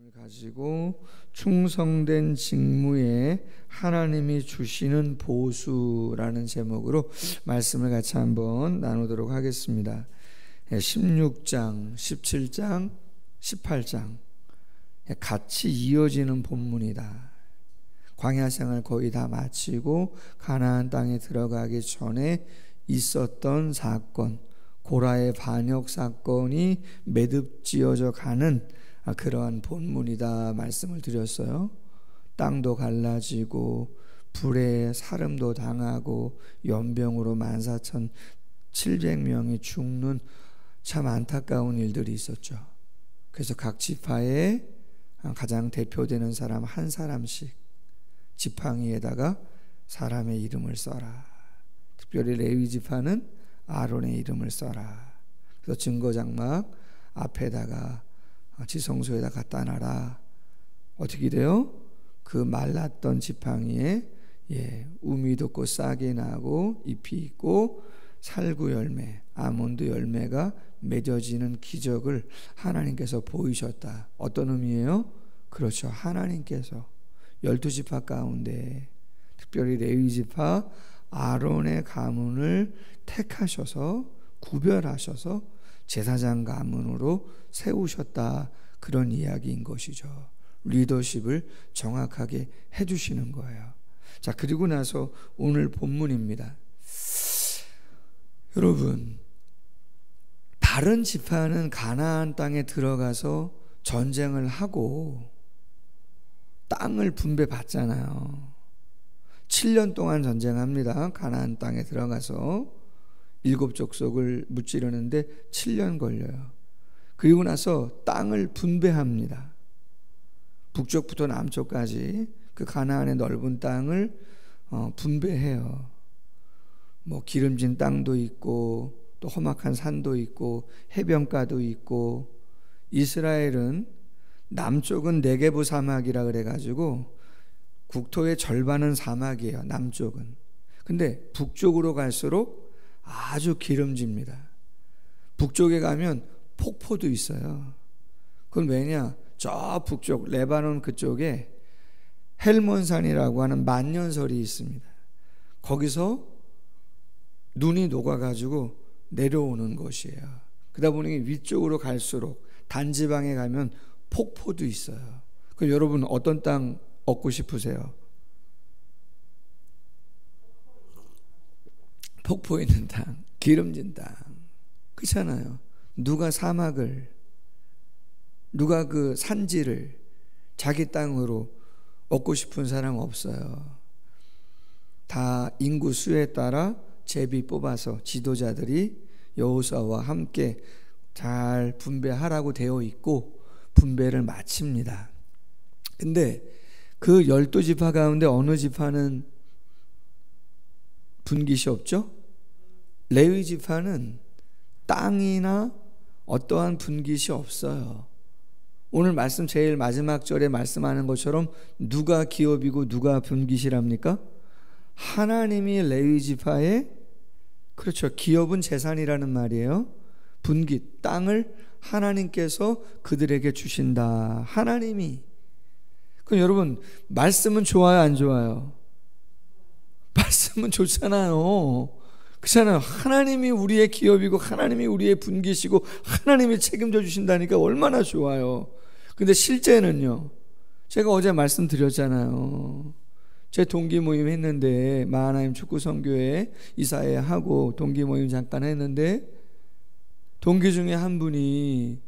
가지고 충성된 직무에 하나님이 주시는 보수라는 제목으로 말씀을 같이 한번 나누도록 하겠습니다. 16장, 17장, 18장 같이 이어지는 본문이다. 광야 생활 거의 다 마치고 가나안 땅에 들어가기 전에 있었던 사건, 고라의 반역 사건이 매듭지어져 가는 그러한 본문이다 말씀을 드렸어요. 땅도 갈라지고 불에 사름도 당하고 연병으로 14,700명이 죽는 참 안타까운 일들이 있었죠. 그래서 각 지파에 가장 대표되는 사람 한 사람씩 지팡이에다가 사람의 이름을 써라. 특별히 레위 지파는 아론의 이름을 써라. 그래서 증거장막 앞에다가 지성소에다 갖다 놔라. 어떻게 돼요? 그 말랐던 지팡이에 우미도 꽃 싹이 나고 잎이 있고 살구 열매, 아몬드 열매가 맺어지는 기적을 하나님께서 보이셨다. 어떤 의미예요? 그렇죠. 하나님께서 12지파 가운데 특별히 레위지파 아론의 가문을 택하셔서 구별하셔서 제사장 가문으로 세우셨다. 그런 이야기인 것이죠. 리더십을 정확하게 해주시는 거예요. 자, 그리고 나서 오늘 본문입니다. 여러분, 다른 지파는 가나안 땅에 들어가서 전쟁을 하고 땅을 분배받잖아요. 7년 동안 전쟁합니다. 가나안 땅에 들어가서 7족속을 무찌르는데 7년 걸려요. 그리고 나서 땅을 분배합니다. 북쪽부터 남쪽까지 그 가나안의 넓은 땅을 분배해요. 뭐 기름진 땅도 있고 또 험악한 산도 있고 해변가도 있고. 이스라엘은 남쪽은 네게부 사막이라 그래가지고 국토의 절반은 사막이에요. 남쪽은. 근데 북쪽으로 갈수록 아주 기름집니다. 북쪽에 가면 폭포도 있어요. 그건 왜냐? 저 북쪽 레바논 그쪽에 헬몬산이라고 하는 만년설이 있습니다. 거기서 눈이 녹아가지고 내려오는 곳이에요. 그러다 보니 위쪽으로 갈수록 단지방에 가면 폭포도 있어요. 그럼 여러분 어떤 땅 얻고 싶으세요? 폭포 있는 땅, 기름진 땅. 그렇잖아요. 누가 사막을, 누가 그 산지를 자기 땅으로 얻고 싶은 사람 없어요. 다 인구 수에 따라 제비 뽑아서 지도자들이 여호수아와 함께 잘 분배하라고 되어 있고 분배를 마칩니다. 근데 그 12지파 가운데 어느 지파는 분깃이 없죠? 레위 지파는 땅이나 어떠한 분깃이 없어요. 오늘 말씀 제일 마지막 절에 말씀하는 것처럼 누가 기업이고 누가 분깃이랍니까? 하나님이 레위 지파의, 그렇죠, 기업은 재산이라는 말이에요. 분깃, 땅을 하나님께서 그들에게 주신다. 하나님이. 그럼 여러분, 말씀은 좋아요, 안 좋아요? 말씀은 좋잖아요. 그렇잖아요. 하나님이 우리의 기업이고 하나님이 우리의 분깃이고 하나님이 책임져 주신다니까 얼마나 좋아요. 근데 실제는요, 제가 어제 말씀드렸잖아요. 제 동기 모임 했는데 마하나임 축구선교회 이사회 하고 동기 모임 잠깐 했는데 동기 중에 한 분이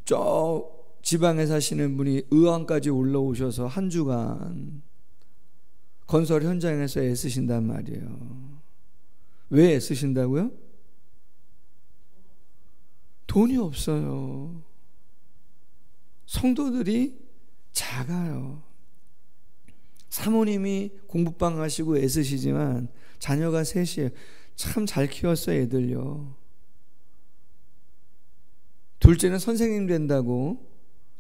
저 지방에 사시는 분이 의왕까지 올라오셔서 한 주간 건설 현장에서 애쓰신단 말이에요. 왜 애쓰신다고요? 돈이 없어요. 성도들이 작아요. 사모님이 공부방 가시고 애쓰시지만 자녀가 셋이에요. 참 잘 키웠어요, 애들요. 둘째는 선생님 된다고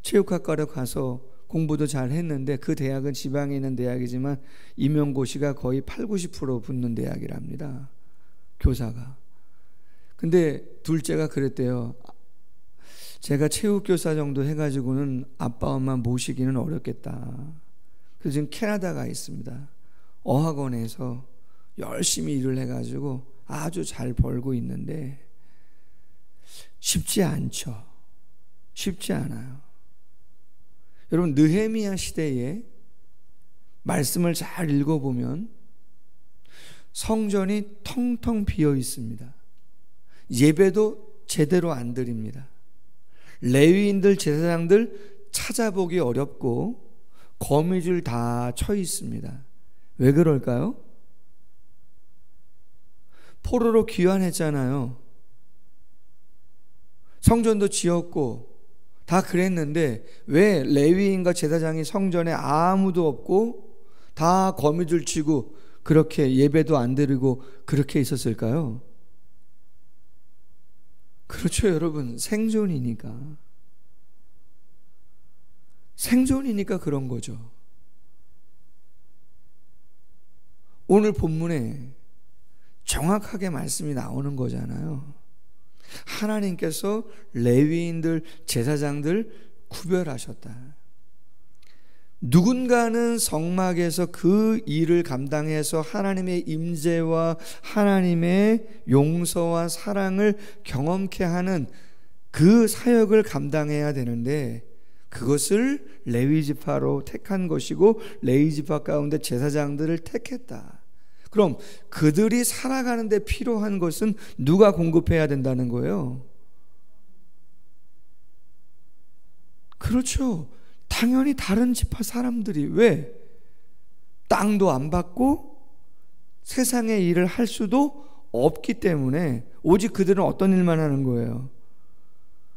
체육학과로 가서 공부도 잘 했는데 그 대학은 지방에 있는 대학이지만 임용고시가 거의 80-90% 붙는 대학이랍니다. 교사가. 근데 둘째가 그랬대요. 제가 체육교사 정도 해가지고는 아빠 엄마 모시기는 어렵겠다. 그래서 지금 캐나다 가 있습니다. 어학원에서 열심히 일을 해가지고 아주 잘 벌고 있는데 쉽지 않죠. 쉽지 않아요. 여러분, 느헤미야 시대에 말씀을 잘 읽어보면 성전이 텅텅 비어 있습니다. 예배도 제대로 안 드립니다. 레위인들, 제사장들 찾아보기 어렵고 거미줄 다 쳐 있습니다. 왜 그럴까요? 포로로 귀환했잖아요. 성전도 지었고 다 그랬는데 왜 레위인과 제사장이 성전에 아무도 없고 다 거미줄 치고 그렇게 예배도 안 드리고 그렇게 있었을까요? 그렇죠, 여러분. 생존이니까. 생존이니까 그런 거죠. 오늘 본문에 정확하게 말씀이 나오는 거잖아요. 하나님께서 레위인들, 제사장들 구별하셨다. 누군가는 성막에서 그 일을 감당해서 하나님의 임재와 하나님의 용서와 사랑을 경험케 하는 그 사역을 감당해야 되는데 그것을 레위지파로 택한 것이고 레위지파 가운데 제사장들을 택했다. 그럼 그들이 살아가는 데 필요한 것은 누가 공급해야 된다는 거예요? 그렇죠. 당연히 다른 지파 사람들이. 왜? 땅도 안 받고 세상의 일을 할 수도 없기 때문에 오직 그들은 어떤 일만 하는 거예요?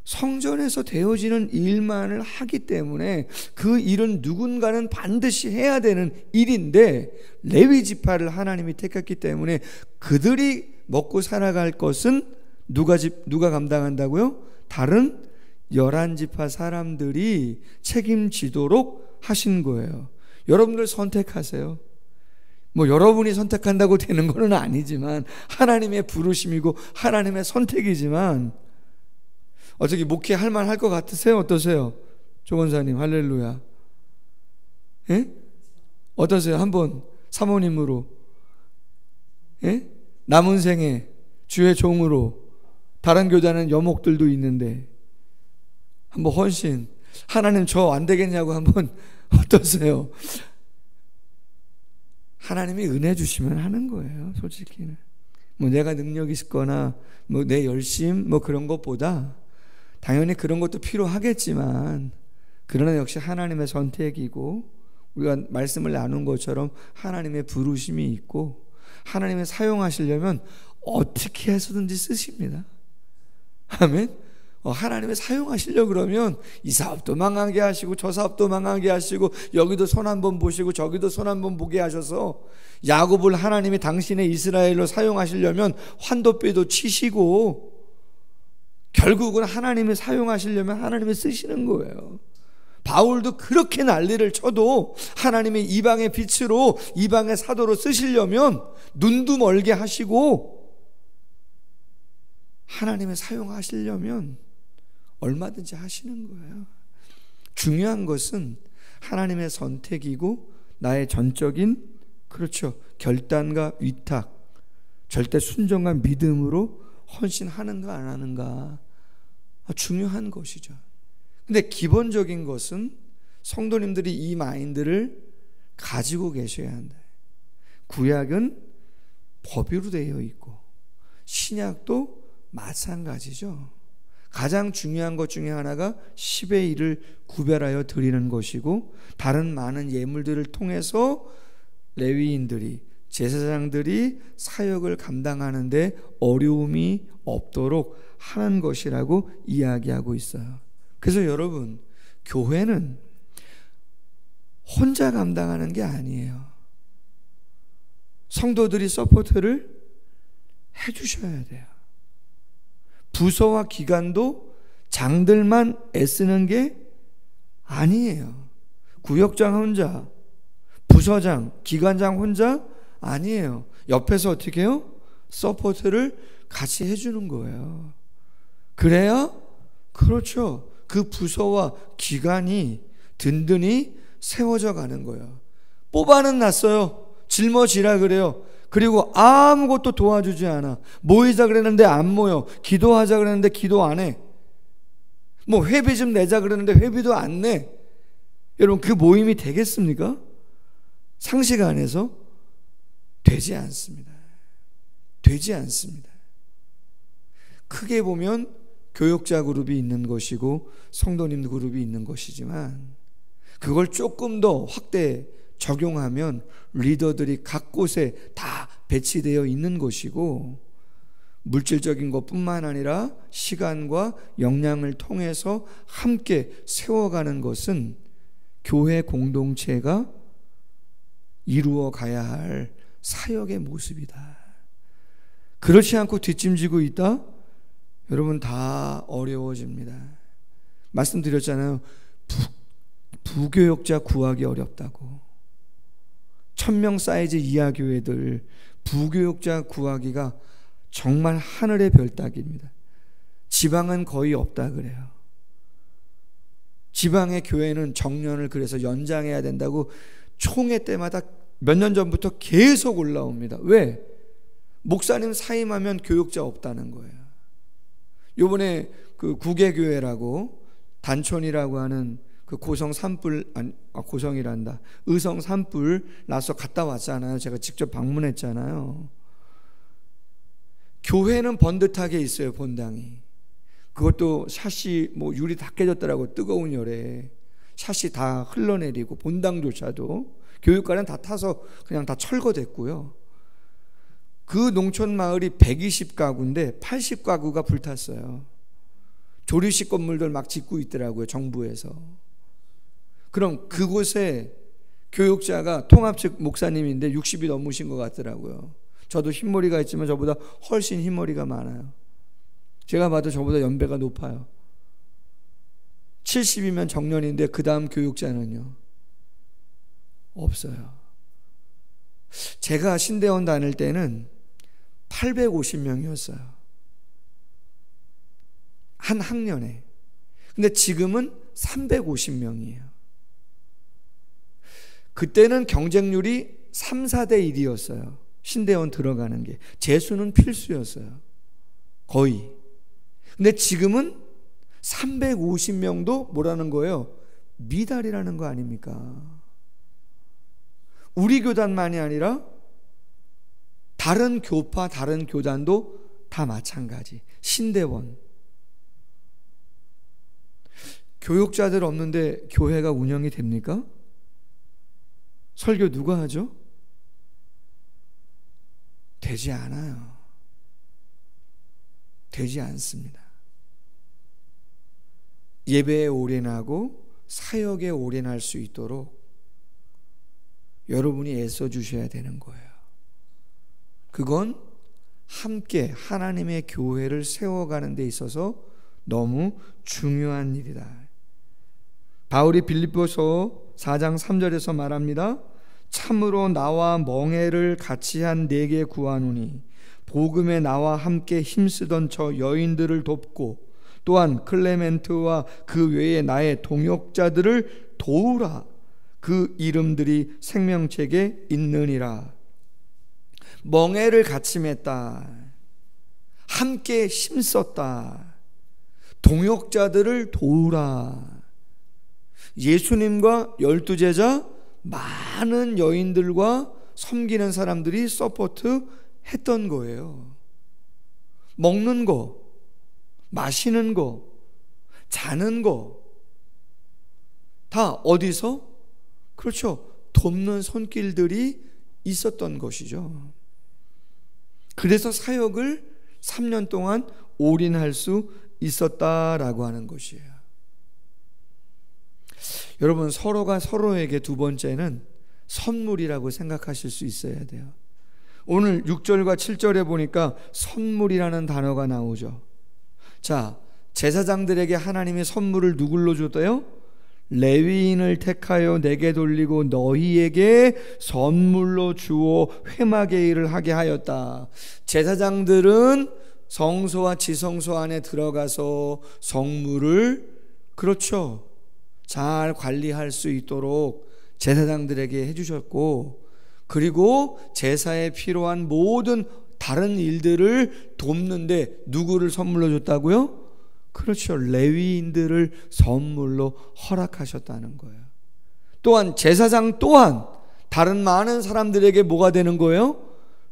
성전에서 되어지는 일만을 하기 때문에 그 일은 누군가는 반드시 해야 되는 일인데 레위 지파를 하나님이 택했기 때문에 그들이 먹고 살아갈 것은 누가 감당한다고요? 다른 11지파 사람들이 책임지도록 하신 거예요. 여러분들 선택하세요. 뭐 여러분이 선택한다고 되는 건 아니지만 하나님의 부르심이고 하나님의 선택이지만 어떻게 목회할 만할 것 같으세요? 어떠세요? 조건사님 할렐루야. 예? 어떠세요? 한번 사모님으로, 예? 남은 생에 주의 종으로, 다른 교단은 여목들도 있는데 한번 헌신, 하나님 저 안 되겠냐고 한번 어떠세요? 하나님이 은혜 주시면 하는 거예요. 솔직히는 뭐 내가 능력이 있거나 뭐 내 열심 뭐 그런 것보다 당연히 그런 것도 필요하겠지만 그러나 역시 하나님의 선택이고 우리가 말씀을 나눈 것처럼 하나님의 부르심이 있고 하나님의 사용하시려면 어떻게 해서든지 쓰십니다. 아멘. 하나님의 사용하시려고 그러면 이 사업도 망하게 하시고 저 사업도 망하게 하시고 여기도 손 한번 보시고 저기도 손 한번 보게 하셔서 야곱을 하나님이 당신의 이스라엘로 사용하시려면 환도뼈도 치시고 결국은 하나님이 사용하시려면 하나님이 쓰시는 거예요. 바울도 그렇게 난리를 쳐도 하나님의 이방의 빛으로 이방의 사도로 쓰시려면 눈도 멀게 하시고 하나님의 사용하시려면 얼마든지 하시는 거예요. 중요한 것은 하나님의 선택이고 나의 전적인 그렇죠 결단과 위탁, 절대 순종과 믿음으로 헌신하는가 안 하는가 중요한 것이죠. 근데 기본적인 것은 성도님들이 이 마인드를 가지고 계셔야 한다. 구약은 법으로 되어 있고 신약도 마찬가지죠. 가장 중요한 것 중에 하나가 10의 1을 구별하여 드리는 것이고 다른 많은 예물들을 통해서 레위인들이 제사장들이 사역을 감당하는데 어려움이 없도록 하는 것이라고 이야기하고 있어요. 그래서 여러분, 교회는 혼자 감당하는 게 아니에요. 성도들이 서포트를 해주셔야 돼요. 부서와 기관도 장들만 애쓰는 게 아니에요. 구역장 혼자, 부서장, 기관장 혼자 아니에요. 옆에서 어떻게 해요? 서포트를 같이 해주는 거예요. 그래야 그렇죠. 그 부서와 기관이 든든히 세워져 가는 거예요. 뽑아는 놨어요. 짊어지라 그래요. 그리고 아무것도 도와주지 않아. 모이자 그랬는데 안 모여. 기도하자 그랬는데 기도 안 해. 뭐 회비 좀 내자 그랬는데 회비도 안 내. 여러분, 그 모임이 되겠습니까? 상식 안에서 되지 않습니다. 되지 않습니다. 크게 보면 교역자 그룹이 있는 것이고 성도님 그룹이 있는 것이지만, 그걸 조금 더 확대 적용하면 리더들이 각 곳에 다 배치되어 있는 것이고, 물질적인 것뿐만 아니라 시간과 역량을 통해서 함께 세워가는 것은 교회 공동체가 이루어 가야 할 사역의 모습이다. 그렇지 않고 뒷짐지고 있다? 여러분, 다 어려워집니다. 말씀드렸잖아요. 부교역자 구하기 어렵다고. 1000명 사이즈 이하 교회들 부교역자 구하기가 정말 하늘의 별 따기입니다. 지방은 거의 없다 그래요. 지방의 교회는 정년을 그래서 연장해야 된다고 총회 때마다 몇 년 전부터 계속 올라옵니다. 왜? 목사님 사임하면 교역자 없다는 거예요. 요번에 그 구계교회라고 단촌이라고 하는 그 고성 산불, 고성이란다. 의성 산불 나서 갔다 왔잖아요. 제가 직접 방문했잖아요. 교회는 번듯하게 있어요, 본당이. 그것도 샷이 뭐 유리 다 깨졌더라고. 뜨거운 열에 샷이 다 흘러내리고, 본당조차도 교육관은 다 타서 그냥 다 철거됐고요. 그 농촌 마을이 120가구인데 80가구가 불탔어요. 조리식 건물들 막 짓고 있더라고요, 정부에서. 그럼 그곳에 교육자가 통합 측 목사님인데 60이 넘으신 것 같더라고요. 저도 흰머리가 있지만 저보다 훨씬 흰머리가 많아요. 제가 봐도 저보다 연배가 높아요. 70이면 정년인데 그 다음 교육자는요? 없어요. 제가 신대원 다닐 때는 850명이었어요. 한 학년에. 근데 지금은 350명이에요. 그때는 경쟁률이 3, 4대 1이었어요. 신대원 들어가는 게. 재수는 필수였어요. 거의. 근데 지금은 350명도 뭐라는 거예요? 미달이라는 거 아닙니까? 우리 교단만이 아니라 다른 교파, 다른 교단도 다 마찬가지. 신대원. 교육자들 없는데 교회가 운영이 됩니까? 설교 누가 하죠? 되지 않아요. 되지 않습니다. 예배에 올인하고 사역에 올인할 수 있도록 여러분이 애써 주셔야 되는 거예요. 그건 함께 하나님의 교회를 세워가는 데 있어서 너무 중요한 일이다. 바울이 빌립보서 4장 3절에서 말합니다. 참으로 나와 멍에를 같이 한 내게 구하노니 복음에 나와 함께 힘쓰던 저 여인들을 돕고 또한 클레멘트와 그 외에 나의 동역자들을 도우라. 그 이름들이 생명책에 있느니라. 멍에를 같이 맸다. 함께 힘썼다. 동역자들을 도우라. 예수님과 12제자 많은 여인들과 섬기는 사람들이 서포트 했던 거예요. 먹는 거, 마시는 거, 자는 거 다 어디서? 그렇죠. 돕는 손길들이 있었던 것이죠. 그래서 사역을 3년 동안 올인할 수 있었다라고 하는 것이에요. 여러분, 서로가 서로에게 두 번째는 선물이라고 생각하실 수 있어야 돼요. 오늘 6절과 7절에 보니까 선물이라는 단어가 나오죠. 자, 제사장들에게 하나님의 선물을 누굴로 줬대요? 레위인을 택하여 내게 돌리고 너희에게 선물로 주어 회막의 일을 하게 하였다. 제사장들은 성소와 지성소 안에 들어가서 성물을 그렇죠, 잘 관리할 수 있도록 제사장들에게 해주셨고, 그리고 제사에 필요한 모든 다른 일들을 돕는데 누구를 선물로 줬다고요? 그렇죠, 레위인들을 선물로 허락하셨다는 거예요. 또한 제사장 또한 다른 많은 사람들에게 뭐가 되는 거예요?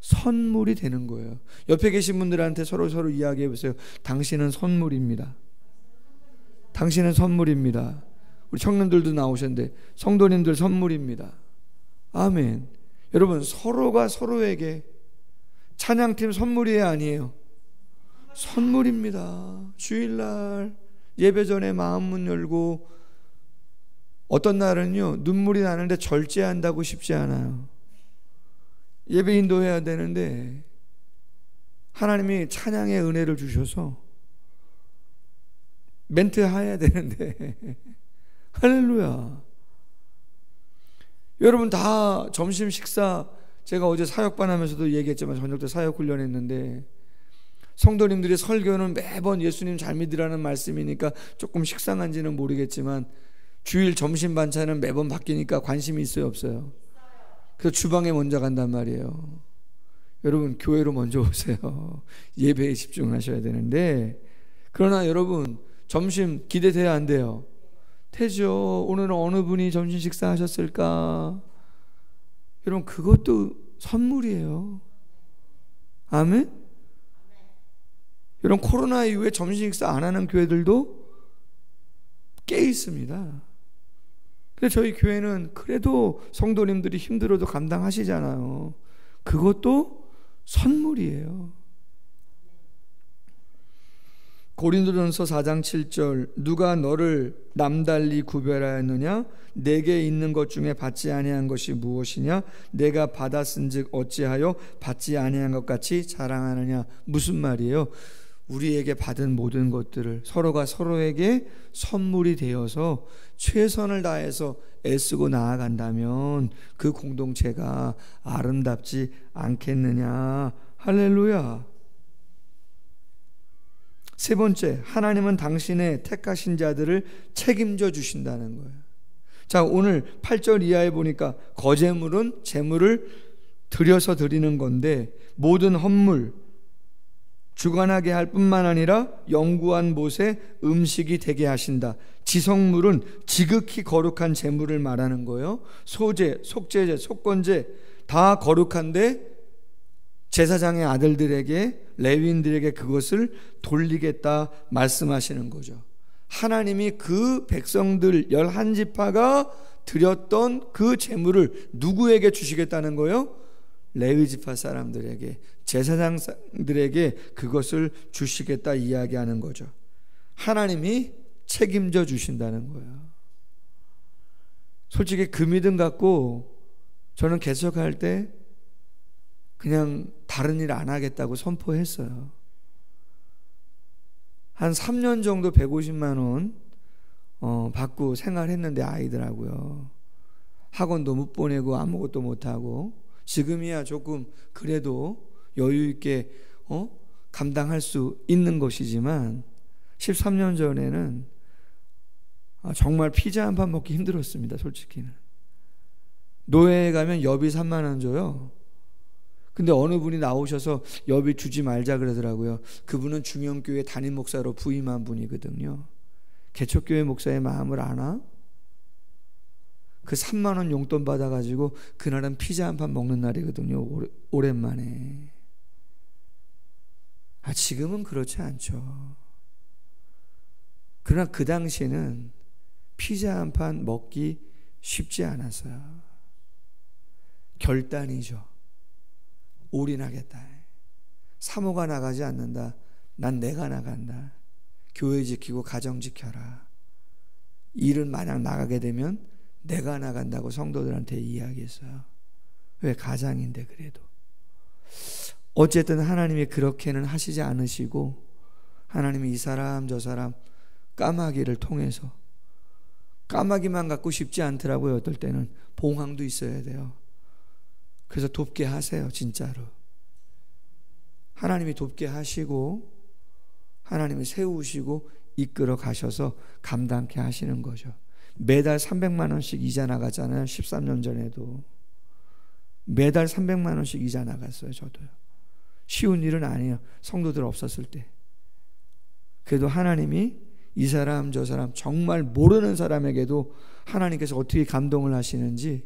선물이 되는 거예요. 옆에 계신 분들한테 서로 이야기해 보세요. 당신은 선물입니다. 당신은 선물입니다. 우리 청년들도 나오셨는데 성도님들 선물입니다. 아멘. 여러분, 서로가 서로에게, 찬양팀 선물이에요, 아니에요? 선물입니다. 주일날 예배 전에 마음 문 열고, 어떤 날은요 눈물이 나는데 절제한다고 쉽지 않아요. 예배 인도해야 되는데 하나님이 찬양의 은혜를 주셔서 멘트 해야 되는데 할렐루야. 여러분, 다 점심 식사, 제가 어제 사역반 하면서도 얘기했지만 저녁 때 사역 훈련했는데, 성도님들이 설교는 매번 예수님 잘 믿으라는 말씀이니까 조금 식상한지는 모르겠지만 주일 점심 반찬은 매번 바뀌니까 관심이 있어요, 없어요? 그래서 주방에 먼저 간단 말이에요. 여러분, 교회로 먼저 오세요. 예배에 집중하셔야 되는데, 그러나 여러분, 점심 기대돼야 안 돼요? 되죠. 오늘은 어느 분이 점심 식사하셨을까? 여러분, 그것도 선물이에요. 아멘? 여러분, 코로나 이후에 점심 식사 안 하는 교회들도 꽤 있습니다. 근데 저희 교회는 그래도 성도님들이 힘들어도 감당하시잖아요. 그것도 선물이에요. 고린도전서 4장 7절, 누가 너를 남달리 구별하였느냐? 내게 있는 것 중에 받지 아니한 것이 무엇이냐? 내가 받았은즉 어찌하여 받지 아니한 것 같이 자랑하느냐? 무슨 말이에요? 우리에게 받은 모든 것들을 서로가 서로에게 선물이 되어서 최선을 다해서 애쓰고 나아간다면 그 공동체가 아름답지 않겠느냐. 할렐루야. 세 번째, 하나님은 당신의 택하신 자들을 책임져 주신다는 거예요. 자, 오늘 8절 이하에 보니까 거제물은 제물을 드려서 드리는 건데, 모든 헌물 주관하게 할 뿐만 아니라 영구한 못에 음식이 되게 하신다. 지성물은 지극히 거룩한 제물을 말하는 거예요. 소제, 속죄제, 속건제 다 거룩한데 제사장의 아들들에게, 레위인들에게 그것을 돌리겠다 말씀하시는 거죠. 하나님이 그 백성들 11지파가 드렸던 그 제물을 누구에게 주시겠다는 거예요? 레위지파 사람들에게, 제사장들에게 그것을 주시겠다 이야기하는 거죠. 하나님이 책임져 주신다는 거예요. 솔직히 그 믿음 갖고 저는 개척할 때 그냥 다른 일 안 하겠다고 선포했어요. 한 3년 정도 150만 원 받고 생활했는데 아이들하고요. 학원도 못 보내고 아무것도 못하고, 지금이야 조금 그래도 여유 있게 감당할 수 있는 것이지만 13년 전에는 정말 피자 한 판 먹기 힘들었습니다. 솔직히는. 노예에 가면 여비 3만 원 줘요. 근데 어느 분이 나오셔서 여비 주지 말자 그러더라고요. 그분은 중형교회 담임 목사로 부임한 분이거든요. 개척교회 목사의 마음을 아나? 그 3만 원 용돈 받아가지고 그날은 피자 한 판 먹는 날이거든요. 오랜만에. 지금은 그렇지 않죠. 그러나 그 당시에는 피자 한 판 먹기 쉽지 않았어요. 결단이죠. 올인하겠다. 사모가 나가지 않는다. 난 내가 나간다. 교회 지키고 가정 지켜라. 일은 만약 나가게 되면 내가 나간다고 성도들한테 이야기했어요. 왜? 가장인데. 그래도 어쨌든 하나님이 그렇게는 하시지 않으시고, 하나님이 이 사람 저 사람 까마귀를 통해서, 까마귀만 갖고 쉽지 않더라고요. 어떨 때는 봉황도 있어야 돼요. 그래서 돕게 하세요. 진짜로. 하나님이 돕게 하시고 하나님이 세우시고 이끌어 가셔서 감당케 하시는 거죠. 매달 300만 원씩 이자 나가잖아요. 13년 전에도 매달 300만 원씩 이자 나갔어요. 저도요. 쉬운 일은 아니에요. 성도들 없었을 때. 그래도 하나님이 이 사람 저 사람 정말 모르는 사람에게도 하나님께서 어떻게 감동을 하시는지,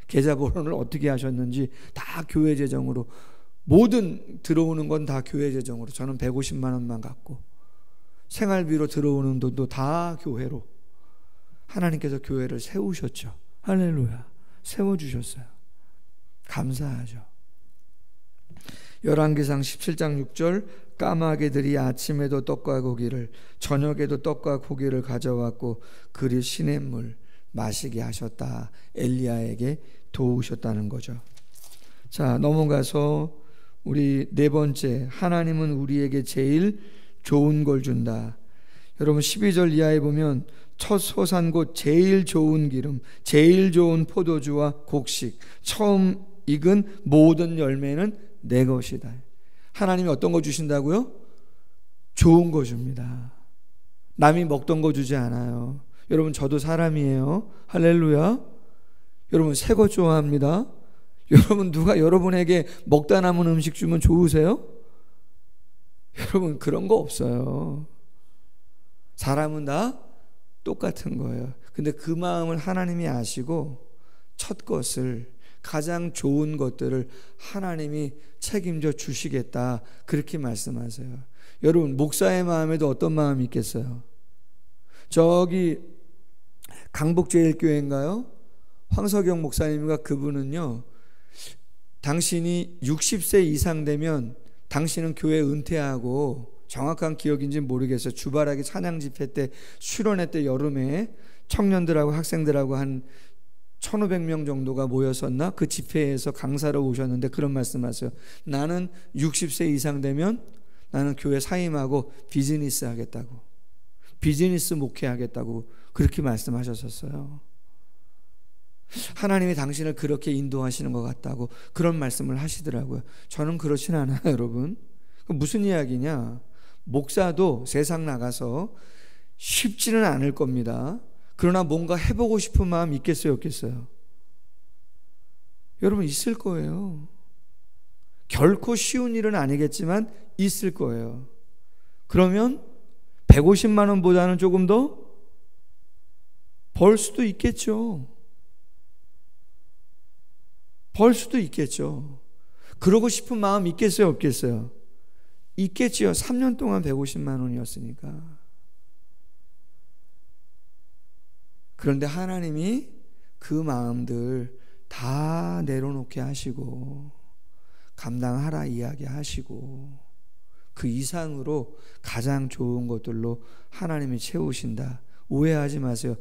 계좌번호를 어떻게 하셨는지 다 교회 재정으로, 모든 들어오는 건 다 교회 재정으로, 저는 150만 원만 갖고 생활비로 들어오는 돈도 다 교회로, 하나님께서 교회를 세우셨죠. 할렐루야. 세워주셨어요. 감사하죠. 열왕기상 17장 6절, 까마귀들이 아침에도 떡과 고기를 저녁에도 떡과 고기를 가져왔고 그리 시냇물 마시게 하셨다. 엘리야에게 도우셨다는 거죠. 자, 넘어가서 우리 네 번째, 하나님은 우리에게 제일 좋은 걸 준다. 여러분 12절 이하에 보면 첫 소산곧 제일 좋은 기름, 제일 좋은 포도주와 곡식, 처음 익은 모든 열매는 내 것이다. 하나님이 어떤 거 주신다고요? 좋은 거 줍니다. 남이 먹던 거 주지 않아요. 여러분 저도 사람이에요. 할렐루야. 여러분 새 거 좋아합니다. 여러분 누가 여러분에게 먹다 남은 음식 주면 좋으세요? 여러분 그런 거 없어요. 사람은 다 똑같은 거예요. 근데 그 마음을 하나님이 아시고 첫 것을, 가장 좋은 것들을 하나님이 책임져 주시겠다, 그렇게 말씀하세요. 여러분 목사의 마음에도 어떤 마음이 있겠어요? 저기 강북제일교회인가요? 황석영 목사님과 그분은요, 당신이 60세 이상 되면 당신은 교회 은퇴하고, 정확한 기억인지 모르겠어요. 주바라기 찬양 집회 때, 수련회 때 여름에 청년들하고 학생들하고 한 1,500명 정도가 모였었나? 그 집회에서 강사로 오셨는데 그런 말씀하세요. 나는 60세 이상 되면 나는 교회 사임하고 비즈니스 하겠다고, 비즈니스 목회하겠다고 그렇게 말씀하셨었어요. 하나님이 당신을 그렇게 인도하시는 것 같다고 그런 말씀을 하시더라고요. 저는 그렇진 않아요. 여러분 무슨 이야기냐, 목사도 세상 나가서 쉽지는 않을 겁니다. 그러나 뭔가 해보고 싶은 마음 있겠어요, 없겠어요? 여러분 있을 거예요. 결코 쉬운 일은 아니겠지만 있을 거예요. 그러면 150만 원보다는 조금 더 벌 수도 있겠죠. 벌 수도 있겠죠. 그러고 싶은 마음 있겠어요, 없겠어요? 있겠지요. 3년 동안 150만 원이었으니까. 그런데 하나님이 그 마음들 다 내려놓게 하시고 감당하라 이야기하시고 그 이상으로 가장 좋은 것들로 하나님이 채우신다. 오해하지 마세요.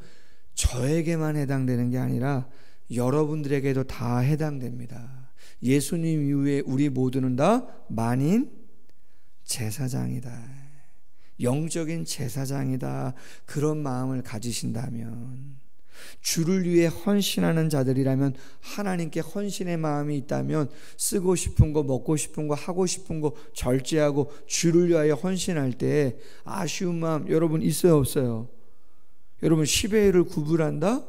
저에게만 해당되는 게 아니라 여러분들에게도 다 해당됩니다. 예수님 이후에 우리 모두는 다 만인 제사장이다. 영적인 제사장이다. 그런 마음을 가지신다면, 주를 위해 헌신하는 자들이라면, 하나님께 헌신의 마음이 있다면, 쓰고 싶은 거, 먹고 싶은 거, 하고 싶은 거 절제하고 주를 위하여 헌신할 때 아쉬운 마음 여러분 있어요, 없어요? 여러분 10의 1을 구분한다?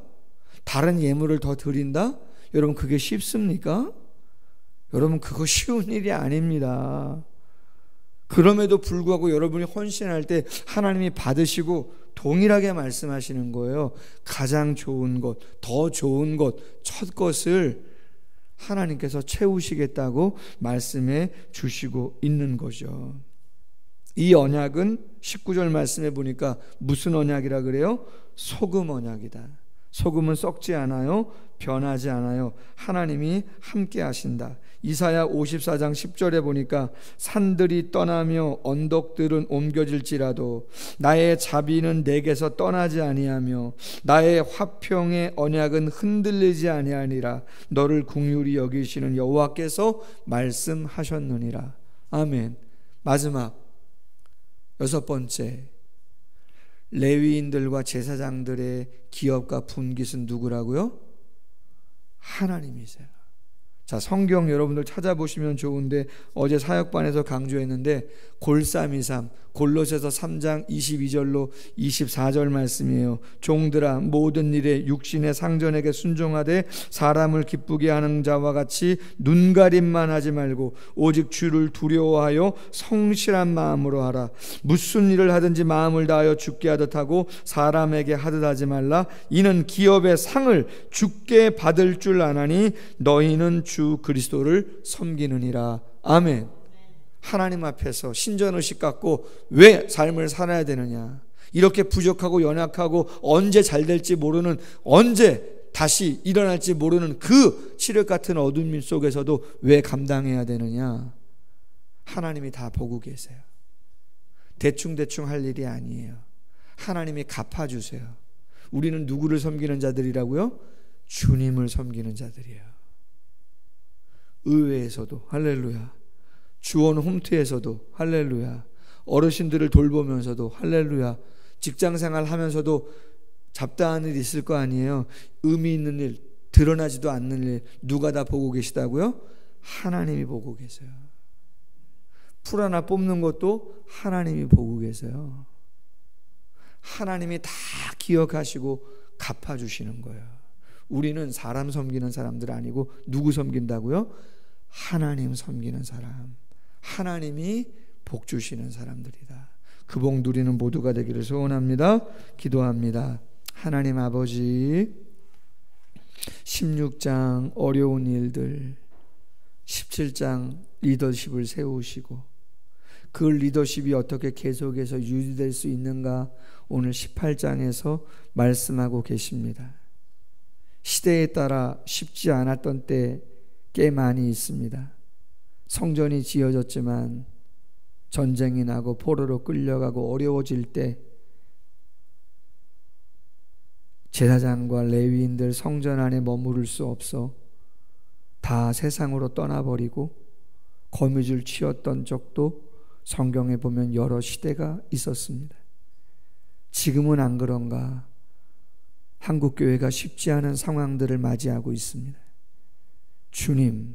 다른 예물을 더 드린다? 여러분 그게 쉽습니까? 여러분 그거 쉬운 일이 아닙니다. 그럼에도 불구하고 여러분이 헌신할 때 하나님이 받으시고 동일하게 말씀하시는 거예요. 가장 좋은 것, 더 좋은 것, 첫 것을 하나님께서 채우시겠다고 말씀해 주시고 있는 거죠. 이 언약은 19절 말씀해 보니까 무슨 언약이라 그래요? 소금 언약이다. 소금은 썩지 않아요. 변하지 않아요. 하나님이 함께 하신다. 이사야 54장 10절에 보니까 산들이 떠나며 언덕들은 옮겨질지라도 나의 자비는 내게서 떠나지 아니하며 나의 화평의 언약은 흔들리지 아니하니라. 너를 긍휼히 여기시는 여호와께서 말씀하셨느니라. 아멘. 마지막 6번째, 레위인들과 제사장들의 기업과 분깃은 누구라고요? 하나님이세요. 자, 성경 여러분들 찾아보시면 좋은데 어제 사역반에서 강조했는데 골323 골로새서 3장 22절로 24절 말씀이에요. 종들아 모든 일에 육신의 상전에게 순종하되 사람을 기쁘게 하는 자와 같이 눈가림만 하지 말고 오직 주를 두려워하여 성실한 마음으로 하라. 무슨 일을 하든지 마음을 다하여 주께 하듯 하고 사람에게 하듯 하지 말라. 이는 기업의 상을 주께 받을 줄 아나니 너희는 주 그리스도를 섬기느니라. 아멘. 하나님 앞에서 신전의식 갖고 왜 삶을 살아야 되느냐, 이렇게 부족하고 연약하고 언제 잘 될지 모르는, 언제 다시 일어날지 모르는 그 칠흑 같은 어둠 속에서도 왜 감당해야 되느냐, 하나님이 다 보고 계세요. 대충대충 할 일이 아니에요. 하나님이 갚아주세요. 우리는 누구를 섬기는 자들이라고요? 주님을 섬기는 자들이에요. 의회에서도 할렐루야, 주원 홈트에서도 할렐루야, 어르신들을 돌보면서도 할렐루야, 직장생활 하면서도 잡다한 일 있을 거 아니에요. 의미 있는 일, 드러나지도 않는 일, 누가 다 보고 계시다고요? 하나님이 보고 계세요. 풀 하나 뽑는 것도 하나님이 보고 계세요. 하나님이 다 기억하시고 갚아주시는 거예요. 우리는 사람 섬기는 사람들 아니고 누구 섬긴다고요? 하나님 섬기는 사람, 하나님이 복 주시는 사람들이다. 그 복 누리는 모두가 되기를 소원합니다. 기도합니다. 하나님 아버지, 16장 어려운 일들, 17장 리더십을 세우시고 그 리더십이 어떻게 계속해서 유지될 수 있는가 오늘 18장에서 말씀하고 계십니다. 시대에 따라 쉽지 않았던 때 꽤 많이 있습니다. 성전이 지어졌지만 전쟁이 나고 포로로 끌려가고 어려워질 때 제사장과 레위인들 성전 안에 머무를 수 없어 다 세상으로 떠나버리고 거미줄 치었던 적도 성경에 보면 여러 시대가 있었습니다. 지금은 안 그런가? 한국교회가 쉽지 않은 상황들을 맞이하고 있습니다. 주님,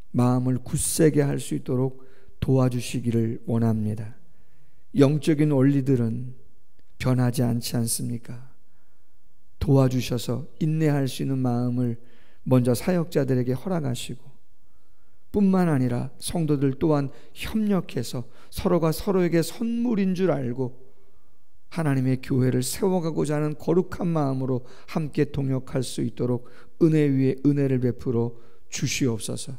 마음을 굳세게 할 수 있도록 도와주시기를 원합니다. 영적인 원리들은 변하지 않지 않습니까? 도와주셔서 인내할 수 있는 마음을 먼저 사역자들에게 허락하시고, 뿐만 아니라 성도들 또한 협력해서 서로가 서로에게 선물인 줄 알고 하나님의 교회를 세워가고자 하는 거룩한 마음으로 함께 동역할 수 있도록 은혜 위에 은혜를 베풀어 주시옵소서.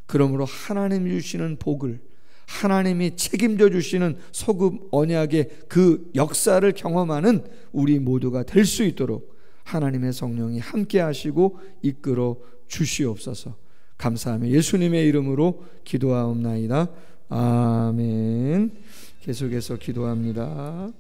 그러므로 하나님이 주시는 복을, 하나님이 책임져 주시는 소금 언약의 그 역사를 경험하는 우리 모두가 될 수 있도록 하나님의 성령이 함께 하시고 이끌어 주시옵소서. 감사하며 예수님의 이름으로 기도하옵나이다. 아멘. 계속해서 기도합니다.